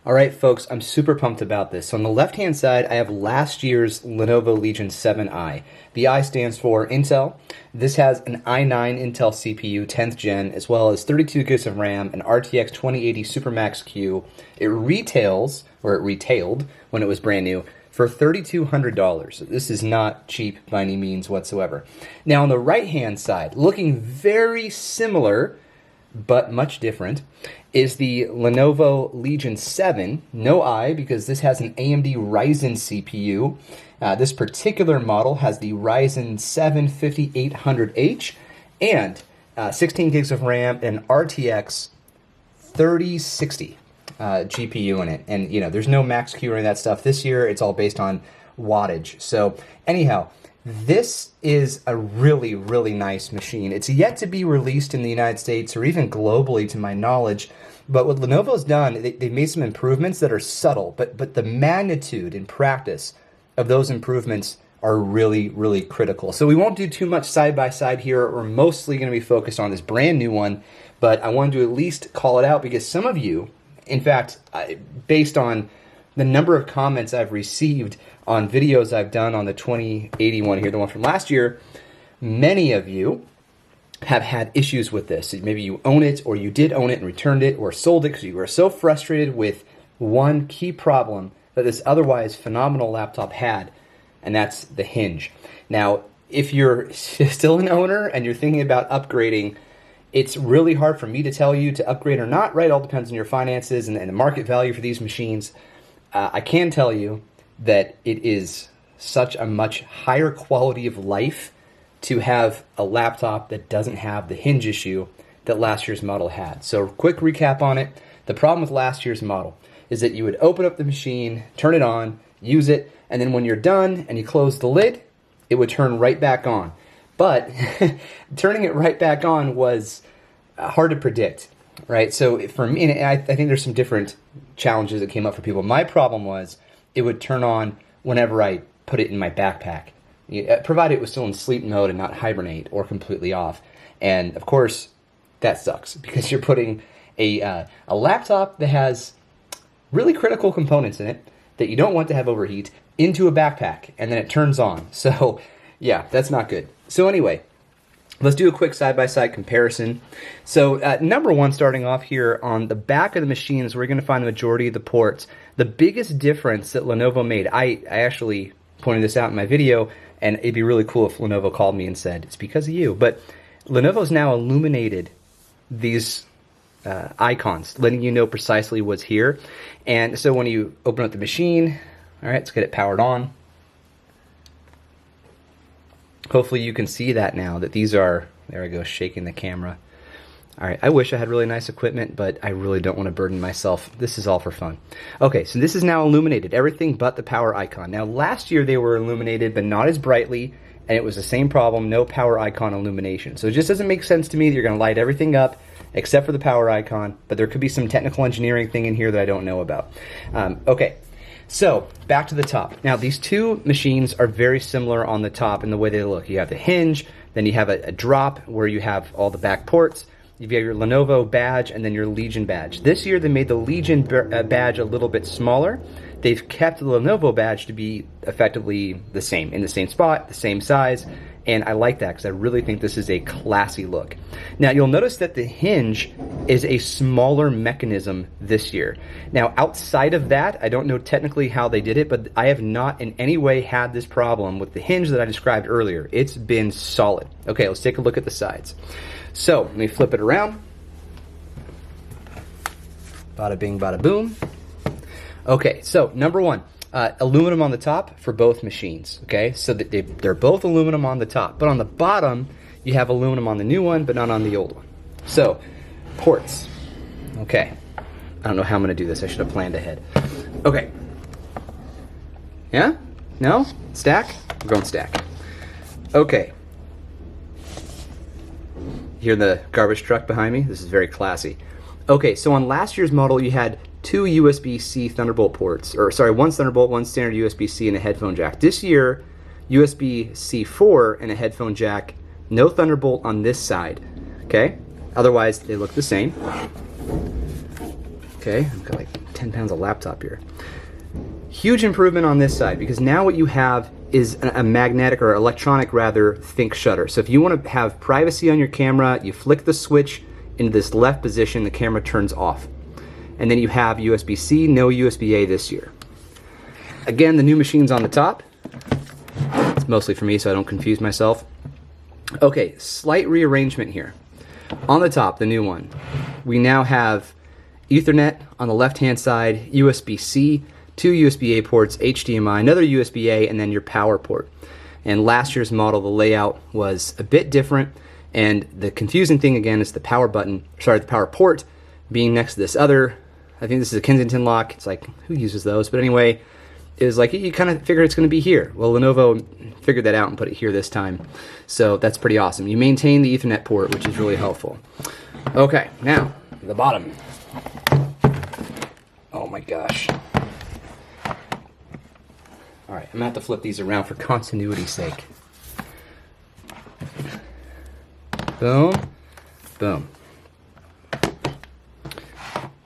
All right, folks, I'm super pumped about this. So on the left-hand side, I have last year's Lenovo Legion 7i. The I stands for Intel. This has an i9 Intel CPU, 10th gen, as well as 32 gigs of RAM, an RTX 2080 Supermax Q. It retails, or it retailed when it was brand new, for $3,200. This is not cheap by any means whatsoever. Now on the right-hand side, looking very similar, but much different, is the Lenovo Legion 7. No I, because this has an AMD Ryzen CPU. This particular model has the Ryzen 7 5800H and 16 gigs of RAM and RTX 3060 GPU in it. And, you know, there's no max Q or any of that stuff. This year, it's all based on wattage. So, anyhow, this is a really, really nice machine. It's yet to be released in the United States or even globally, to my knowledge. But what Lenovo's done, they've made some improvements that are subtle, but the magnitude in practice of those improvements are really, really critical. So we won't do too much side-by-side here. We're mostly going to be focused on this brand new one, but I wanted to at least call it out because some of you, in fact, based on the number of comments I've received on videos I've done on the 2080 one here, the one from last year, many of you have had issues with this. Maybe you own it, or you did own it and returned it, or sold it because you were so frustrated with one key problem that this otherwise phenomenal laptop had, and that's the hinge. Now, if you're still an owner and you're thinking about upgrading, it's really hard for me to tell you to upgrade or not, right? It all depends on your finances and the market value for these machines. I can tell you that it is such a much higher quality of life to have a laptop that doesn't have the hinge issue that last year's model had. So quick recap on it. The problem with last year's model is that you would open up the machine, turn it on, use it, and then when you're done and you close the lid, it would turn right back on. But turning it right back on was hard to predict, right? So for me, and I think there's some different challenges that came up for people. My problem was it would turn on whenever I put it in my backpack, provided it was still in sleep mode and not hibernate or completely off. And of course, that sucks because you're putting a laptop that has really critical components in it that you don't want to have overheat into a backpack, and then it turns on. So yeah, that's not good. So anyway, let's do a quick side-by-side comparison. So number one, starting off here on the back of the machines, we're going to find the majority of the ports. The biggest difference that Lenovo made, I actually pointed this out in my video, and it'd be really cool if Lenovo called me and said, it's because of you. But Lenovo's now illuminated these icons, letting you know precisely what's here. And so when you open up the machine, all right, let's get it powered on. Hopefully you can see that now, that these are, there I go, shaking the camera. All right, I wish I had really nice equipment, but I really don't want to burden myself. This is all for fun. Okay, so this is now illuminated, everything but the power icon. Now, last year they were illuminated, but not as brightly, and it was the same problem, no power icon illumination. So it just doesn't make sense to me that you're going to light everything up except for the power icon, but there could be some technical engineering thing in here that I don't know about. Okay. So, back to the top. Now, these two machines are very similar on the top in the way they look. You have the hinge, then you have a drop where you have all the back ports. You have your Lenovo badge and then your Legion badge. This year, they made the Legion badge a little bit smaller. They've kept the Lenovo badge to be effectively the same, in the same spot, the same size, and I like that because I really think this is a classy look. Now, you'll notice that the hinge is a smaller mechanism this year. Now, outside of that, I don't know technically how they did it, but I have not in any way had this problem with the hinge that I described earlier. It's been solid. Okay, let's take a look at the sides. So, let me flip it around. Bada bing, bada boom. Okay, so number one, aluminum on the top for both machines, okay? So they're both aluminum on the top, but on the bottom, you have aluminum on the new one, but not on the old one. So, ports. Okay, I don't know how I'm gonna do this. I should have planned ahead. Okay. Yeah? No? Stack? We're going stack. Okay. Hear the garbage truck behind me? This is very classy. Okay, so on last year's model, you had two USB-C Thunderbolt ports, or sorry, one Thunderbolt, one standard USB-C, and a headphone jack. This year, USB-C 4 and a headphone jack, no Thunderbolt on this side, okay? Otherwise, they look the same. Okay, I've got like 10 pounds of laptop here. Huge improvement on this side, because now what you have is a magnetic, or electronic rather, think shutter. So if you want to have privacy on your camera, you flick the switch into this left position, the camera turns off. And then you have USB-C, no USB-A this year. Again, the new machine's on the top. It's mostly for me so I don't confuse myself. Okay, slight rearrangement here. On the top, the new one, we now have Ethernet on the left-hand side, USB-C, 2 USB-A ports, HDMI, another USB-A, and then your power port. And last year's model, the layout was a bit different, and the confusing thing again is the power port being next to this other, I think this is a Kensington lock. It's like, who uses those? But anyway, it was like, you kind of figure it's going to be here. Well, Lenovo figured that out and put it here this time. So that's pretty awesome. You maintain the Ethernet port, which is really helpful. Okay, now, the bottom. Oh my gosh. All right, I'm gonna have to flip these around for continuity's sake. Boom, boom.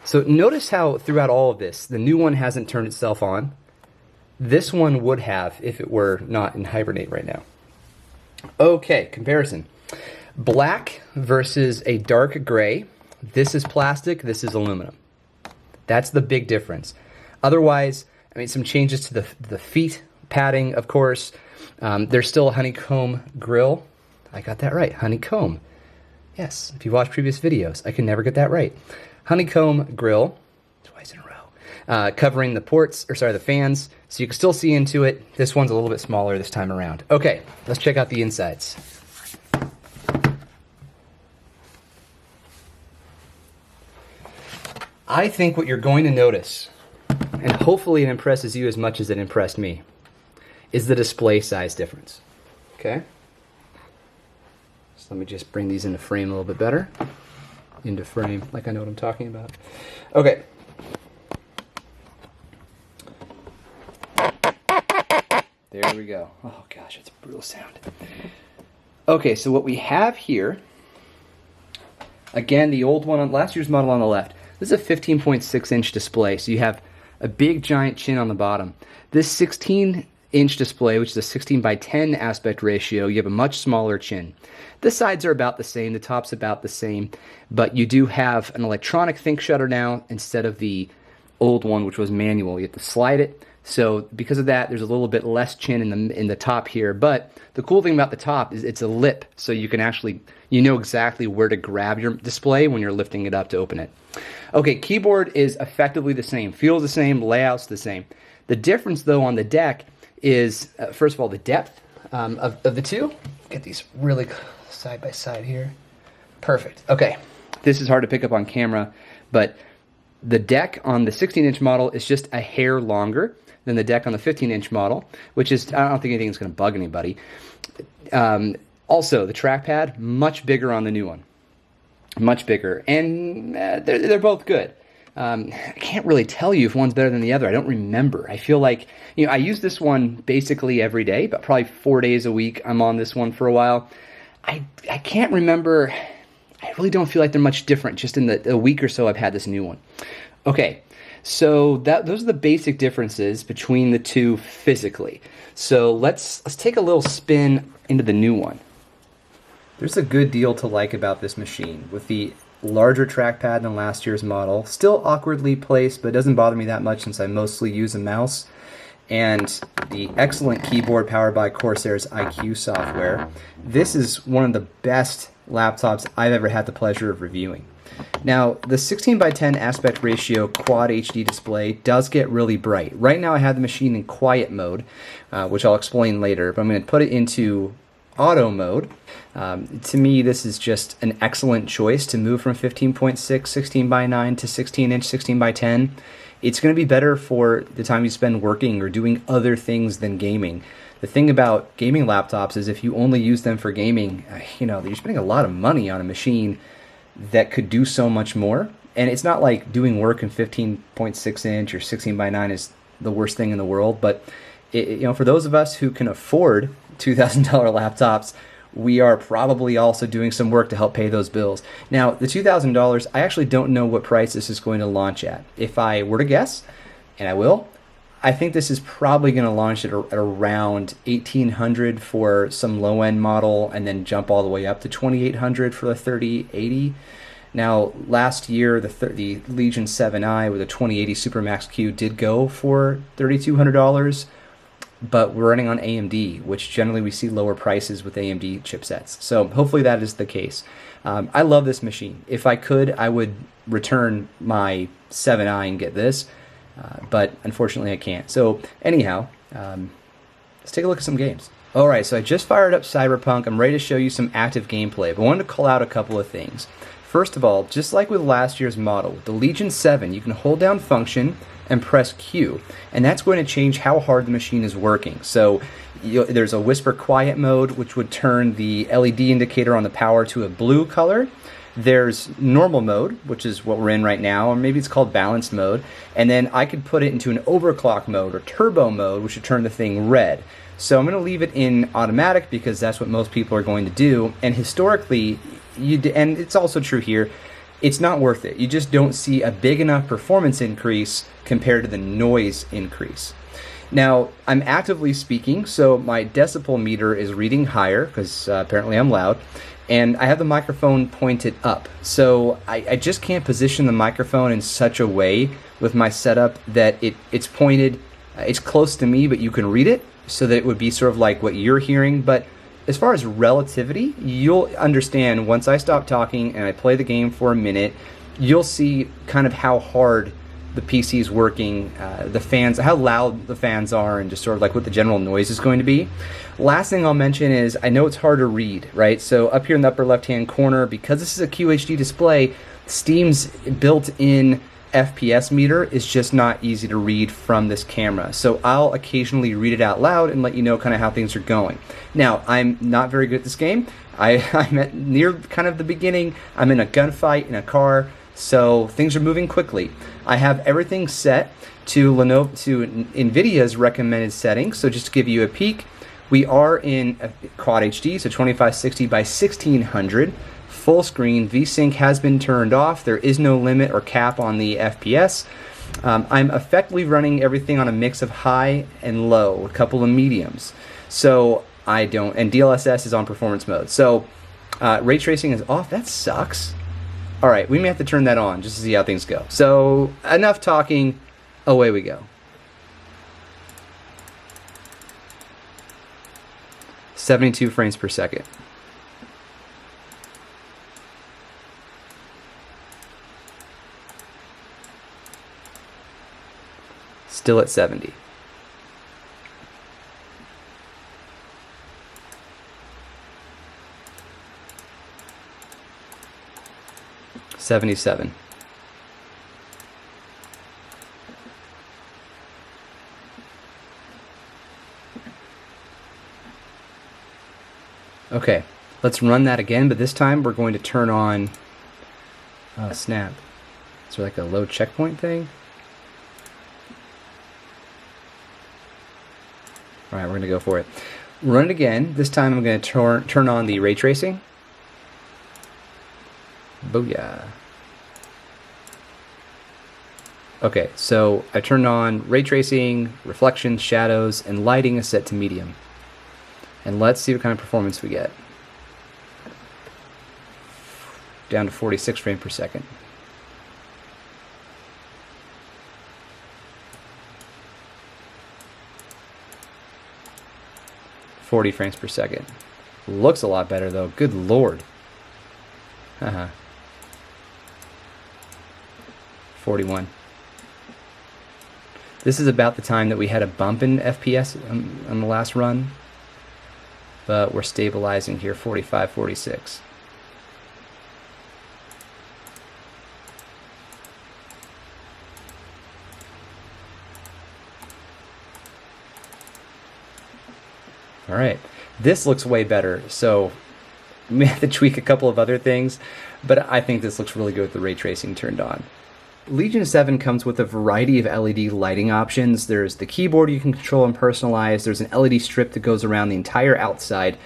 So notice how throughout all of this, the new one hasn't turned itself on. This one would have if it were not in hibernate right now. Okay, comparison. Black versus a dark gray. This is plastic, this is aluminum. That's the big difference. Otherwise, I mean, some changes to the feet padding, of course. There's still a honeycomb grill. I got that right, honeycomb. Yes, if you watch previous videos, I can never get that right. Honeycomb grill, twice in a row, covering the ports, or sorry, the fans, so you can still see into it. This one's a little bit smaller this time around. Okay, let's check out the insides. I think what you're going to notice, and hopefully it impresses you as much as it impressed me, is the display size difference. Okay? So let me just bring these into frame a little bit better. Into frame, like I know what I'm talking about. Okay. There we go. Oh gosh, that's a brutal sound. Okay, so what we have here, again, the old one on last year's model on the left. This is a 15.6-inch display, so you have a big giant chin on the bottom. This 16-inch display, which is a 16 by 10 aspect ratio, you have a much smaller chin. The sides are about the same, the top's about the same, but you do have an electronic think shutter now instead of the old one, which was manual. You have to slide it. So because of that, there's a little bit less chin in the top here. But the cool thing about the top is it's a lip, so you can actually, you know exactly where to grab your display when you're lifting it up to open it. Okay, keyboard is effectively the same, feels the same, layout's the same. The difference though on the deck is, first of all, the depth of the two. Get these really side by side here. Perfect. Okay, this is hard to pick up on camera, but the deck on the 16-inch model is just a hair longer than the deck on the 15-inch model, which is, I don't think anything's going to bug anybody. Also, the trackpad, much bigger on the new one. Much bigger. And they're both good. I can't really tell you if one's better than the other. I don't remember. I feel like, you know, I use this one basically every day, but probably 4 days a week I'm on this one for a while. I can't remember. I really don't feel like they're much different just in the week or so I've had this new one. Okay, so those are the basic differences between the two physically. So let's take a little spin into the new one. There's a good deal to like about this machine. With the larger trackpad than last year's model, still awkwardly placed, but it doesn't bother me that much since I mostly use a mouse. And the excellent keyboard powered by Corsair's IQ software. This is one of the best laptops I've ever had the pleasure of reviewing. Now, the 16 by 10 aspect ratio quad HD display does get really bright. Right now I have the machine in quiet mode, which I'll explain later, but I'm going to put it into auto mode. To me, this is just an excellent choice to move from 15.6 16 by 9 to 16-inch 16 by 10. It's going to be better for the time you spend working or doing other things than gaming. The thing about gaming laptops is if you only use them for gaming, you know, you're spending a lot of money on a machine that could do so much more. And it's not like doing work in 15.6 inch or 16 by 9 is the worst thing in the world, but you know, for those of us who can afford $2,000 laptops, we are probably also doing some work to help pay those bills. Now, the $2,000, I actually don't know what price this is going to launch at. If I were to guess, and I will, I think this is probably going to launch at around $1,800 for some low-end model, and then jump all the way up to $2,800 for the 3080. Now, last year, the Legion 7i with a 2080 Supermax Q did go for $3,200, but we're running on AMD, which generally we see lower prices with AMD chipsets. So hopefully that is the case. I love this machine. If I could, I would return my 7i and get this. But unfortunately I can't. So anyhow, let's take a look at some games. Alright, so I just fired up Cyberpunk. I'm ready to show you some active gameplay, but I wanted to call out a couple of things. First of all, just like with last year's model, the Legion 7, you can hold down function and press Q, and that's going to change how hard the machine is working. So there's a whisper quiet mode, which would turn the LED indicator on the power to a blue color. There's normal mode, which is what we're in right now, or maybe it's called balanced mode, and then I could put it into an overclock mode or turbo mode, which would turn the thing red. So I'm going to leave it in automatic because that's what most people are going to do, and historically, and it's also true here, it's not worth it. You just don't see a big enough performance increase compared to the noise increase. Now, I'm actively speaking, so my decibel meter is reading higher, because apparently I'm loud, and I have the microphone pointed up. So I just can't position the microphone in such a way with my setup that it's pointed, it's close to me, but you can read it, so that it would be sort of like what you're hearing. But as far as relativity, you'll understand once I stop talking and I play the game for a minute, you'll see kind of how hard the PC is working, the fans, how loud the fans are, and just sort of like what the general noise is going to be. Last thing I'll mention is, I know it's hard to read, right? So up here in the upper left-hand corner, because this is a QHD display, Steam's built-in FPS meter is just not easy to read from this camera. So I'll occasionally read it out loud and let you know kind of how things are going. Now, I'm not very good at this game. I'm at near kind of the beginning. I'm in a gunfight in a car, so things are moving quickly. I have everything set to NVIDIA's recommended settings. So just to give you a peek, we are in a Quad HD, so 2560 by 1600. Full screen. VSync has been turned off. There is no limit or cap on the FPS. I'm effectively running everything on a mix of high and low, a couple of mediums. So I don't, and DLSS is on performance mode. So ray tracing is off. That sucks. All right, we may have to turn that on just to see how things go. So enough talking, away we go. 72 frames per second. Still at 70. $77. Okay, let's run that again, but this time we're going to turn on snap. Is there like a low checkpoint thing? Alright, we're going to go for it. Run it again. This time I'm going to turn on the ray tracing. Booyah. Okay, so I turned on ray tracing, reflections, shadows, and lighting is set to medium. And let's see what kind of performance we get. Down to 46 frames per second. $40 frames per second. Looks a lot better though. Good lord. 41. This is about the time that we had a bump in FPS on the last run. But we're stabilizing here, 45, 46. All right, this looks way better. So we may have to tweak a couple of other things, but I think this looks really good with the ray tracing turned on. Legion 7 comes with a variety of LED lighting options. There's the keyboard you can control and personalize. There's an LED strip that goes around the entire outside.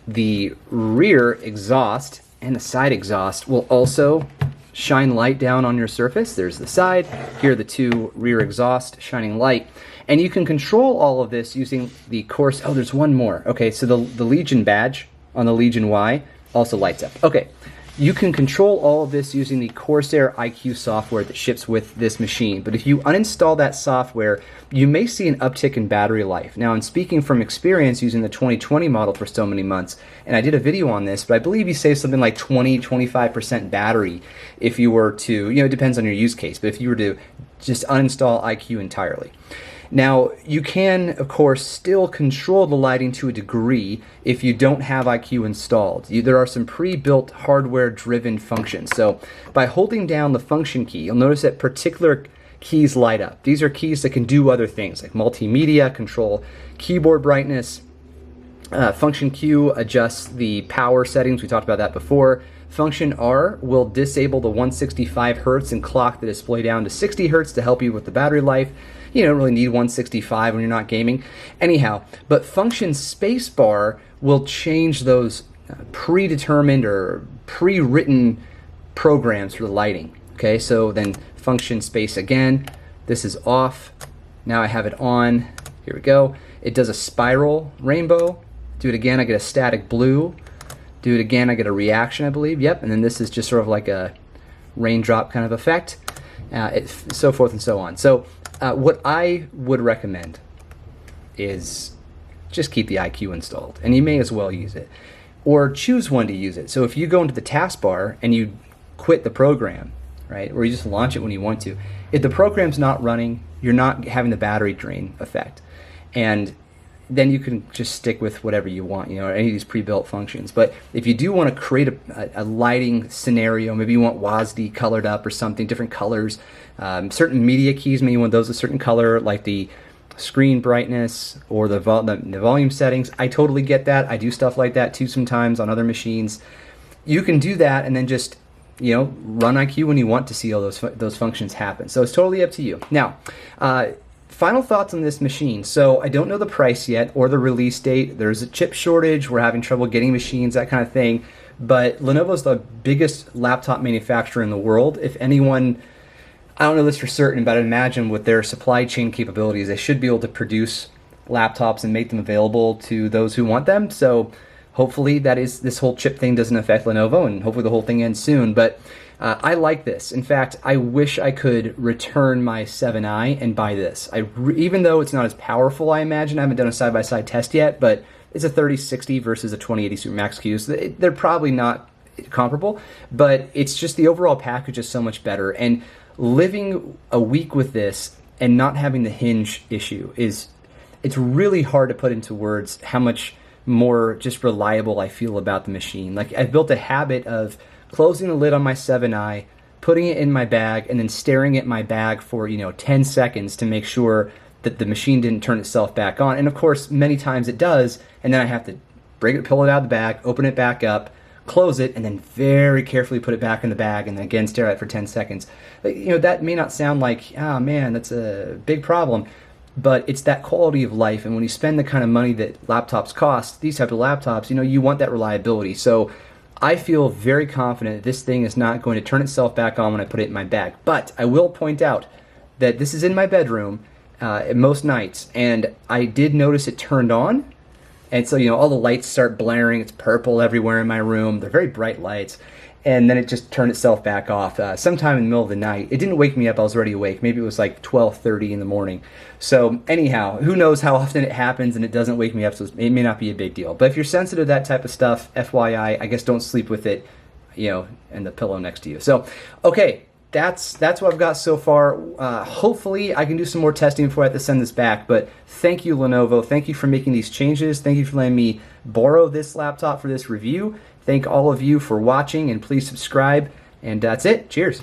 the rear exhaust and the side exhaust will also shine light down on your surface. There's the side, here are the two rear exhaust shining light. And you can control all of this using the course, oh, there's one more. Okay, so the Legion badge on the Legion Y also lights up. Okay, you can control all of this using the Corsair IQ software that ships with this machine. But if you uninstall that software, you may see an uptick in battery life. Now, I'm speaking from experience using the 2020 model for so many months, and I did a video on this, but I believe you save something like 20-25% battery if you were to, it depends on your use case, but if you were to just uninstall IQ entirely. Now, you can, of course, still control the lighting to a degree if you don't have IQ installed. There are some pre-built hardware-driven functions. So by holding down the function key, you'll notice that particular keys light up. These are keys that can do other things, like multimedia, control keyboard brightness. Function Q adjusts the power settings. We talked about that before. Function R will disable the 165 Hertz and clock the display down to 60 Hertz to help you with the battery life. You don't really need 165 when you're not gaming. Anyhow, but function spacebar will change those predetermined or pre-written programs for the lighting. Okay, so then function space again. This is off. Now I have it on. Here we go. It does a spiral rainbow. Do it again, I get a static blue. Do it again, I get a reaction, I believe. Yep, and then this is just sort of like a raindrop kind of effect. So forth and so on. So what I would recommend is just keep the IQ installed, and you may as well use it. Or choose one to use it. So if you go into the taskbar and you quit the program, right, or you just launch it when you want to, if the program's not running, you're not having the battery drain effect. And then you can just stick with whatever you want, any of these pre-built functions. But if you do want to create a lighting scenario, maybe you want WASD colored up or something, different colors, certain media keys, maybe you want those a certain color, like the screen brightness or the volume settings. I totally get that. I do stuff like that too sometimes on other machines. You can do that and then just run IQ when you want to see all those functions happen. So it's totally up to you. Now, final thoughts on this machine. So I don't know the price yet or the release date. There's a chip shortage. We're having trouble getting machines, that kind of thing. But Lenovo's the biggest laptop manufacturer in the world. If anyone, I don't know this for certain, but I imagine with their supply chain capabilities, they should be able to produce laptops and make them available to those who want them. So hopefully this whole chip thing doesn't affect Lenovo, and hopefully the whole thing ends soon. But I like this. In fact, I wish I could return my 7i and buy this. Even though it's not as powerful, I imagine. I haven't done a side-by-side test yet, but it's a 3060 versus a 2080 Supermax Q. So they're probably not comparable, but it's just the overall package is so much better. And living a week with this and not having the hinge issue it's really hard to put into words how much more just reliable I feel about the machine. Like, I've built a habit of closing the lid on my 7i, putting it in my bag, and then staring at my bag for 10 seconds to make sure that the machine didn't turn itself back on. And of course, many times it does, and then I have to pull it out of the bag, open it back up, close it, and then very carefully put it back in the bag, and then again stare at it for 10 seconds. That may not sound like, oh man, that's a big problem, but it's that quality of life. And when you spend the kind of money that laptops cost, these type of laptops, you want that reliability. So I feel very confident that this thing is not going to turn itself back on when I put it in my bag. But I will point out that this is in my bedroom most nights, and I did notice it turned on. And so, all the lights start blaring. It's purple everywhere in my room. They're very bright lights. And then it just turned itself back off sometime in the middle of the night. It didn't wake me up. I was already awake. Maybe it was like 12:30 in the morning. So anyhow, who knows how often it happens, and it doesn't wake me up, so it may not be a big deal. But if you're sensitive to that type of stuff, FYI, I guess don't sleep with it, and the pillow next to you. So, okay. That's what I've got so far. Hopefully I can do some more testing before I have to send this back, but thank you, Lenovo. Thank you for making these changes. Thank you for letting me borrow this laptop for this review. Thank all of you for watching, and please subscribe. And that's it. Cheers.